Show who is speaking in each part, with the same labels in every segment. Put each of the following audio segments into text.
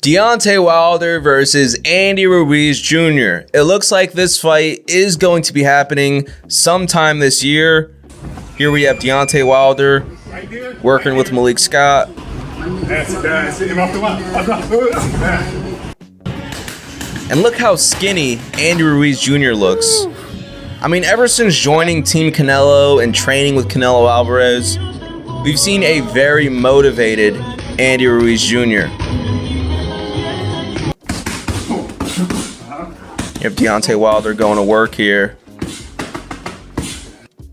Speaker 1: Deontay Wilder versus Andy Ruiz Jr. It looks like this fight is going to be happening sometime this year. Here we have Deontay Wilder working with Malik Scott. And look how skinny Andy Ruiz Jr. looks. I mean, ever since joining Team Canelo and training with Canelo Alvarez, we've seen a very motivated Andy Ruiz Jr. You have Deontay Wilder going to work here.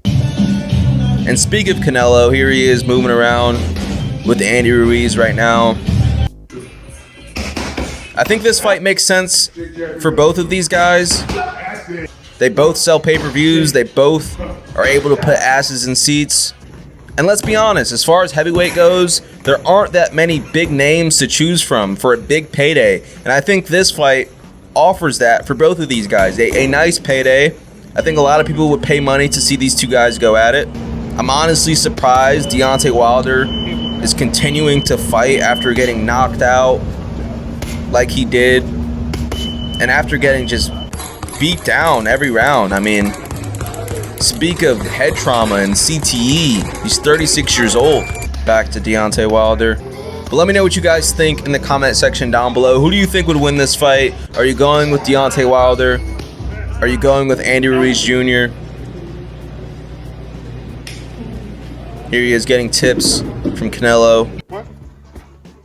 Speaker 1: And speak of Canelo, here he is moving around with Andy Ruiz right now. I think this fight makes sense for both of these guys. They both sell pay-per-views. They both are able to put asses in seats. And let's be honest, as far as heavyweight goes, there aren't that many big names to choose from for a big payday. And I think this fight offers that for both of these guys. A nice payday. I think a lot of people would pay money to see these two guys go at it. I'm honestly surprised Deontay Wilder is continuing to fight after getting knocked out like he did. And after getting just beat down every round. I mean, speak of head trauma and CTE. He's 36 years old. Back to Deontay Wilder. But let me know what you guys think in the comment section down below. Who do you think would win this fight? Are you going with Deontay Wilder? Are you going with Andy Ruiz Jr.? Here he is getting tips from Canelo.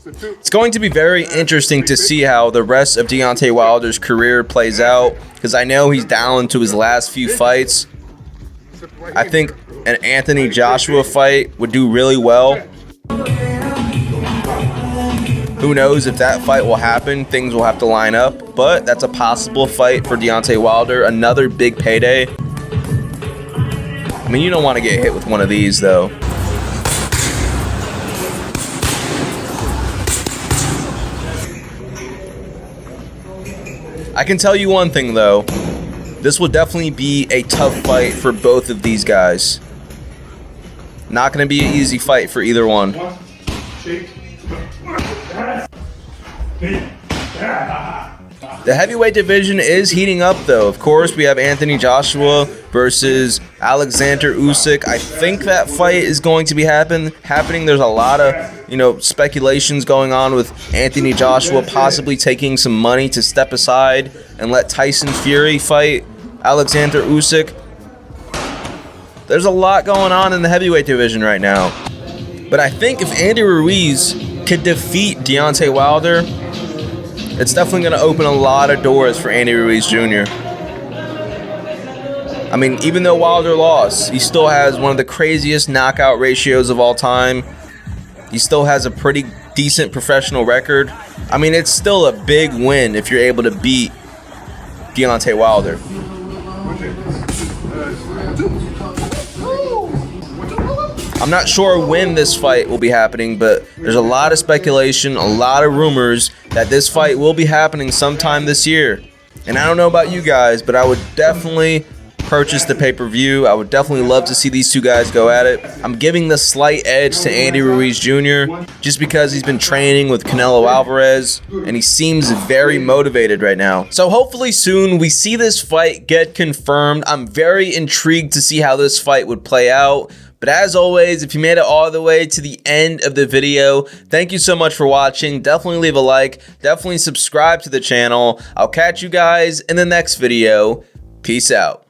Speaker 1: It's going to be very interesting to see how the rest of Deontay Wilder's career plays out, because I know he's down to his last few fights. I think an Anthony Joshua fight would do really well. Who knows if that fight will happen? Things will have to line up, but that's a possible fight for Deontay Wilder. Another big payday. I mean, you don't want to get hit with one of these, though. I can tell you one thing, though. This will definitely be a tough fight for both of these guys. Not going to be an easy fight for either one. The heavyweight division is heating up, though. Of course, we have Anthony Joshua versus Alexander Usyk. I think that fight is going to be happening. There's a lot of, speculations going on with Anthony Joshua possibly taking some money to step aside and let Tyson Fury fight Alexander Usyk. There's a lot going on in the heavyweight division right now. But I think if Andy Ruiz could defeat Deontay Wilder, it's definitely going to open a lot of doors for Andy Ruiz Jr. I mean, even though Wilder lost, he still has one of the craziest knockout ratios of all time. He still has a pretty decent professional record. I mean, it's still a big win if you're able to beat Deontay Wilder. I'm not sure when this fight will be happening, but there's a lot of speculation, a lot of rumors that this fight will be happening sometime this year. And I don't know about you guys, but I would definitely purchase the pay-per-view. I would definitely love to see these two guys go at it. I'm giving the slight edge to Andy Ruiz Jr. just because he's been training with Canelo Alvarez, and he seems very motivated right now. So hopefully soon we see this fight get confirmed. I'm very intrigued to see how this fight would play out. But as always, if you made it all the way to the end of the video, thank you so much for watching. Definitely leave a like. Definitely subscribe to the channel. I'll catch you guys in the next video. Peace out.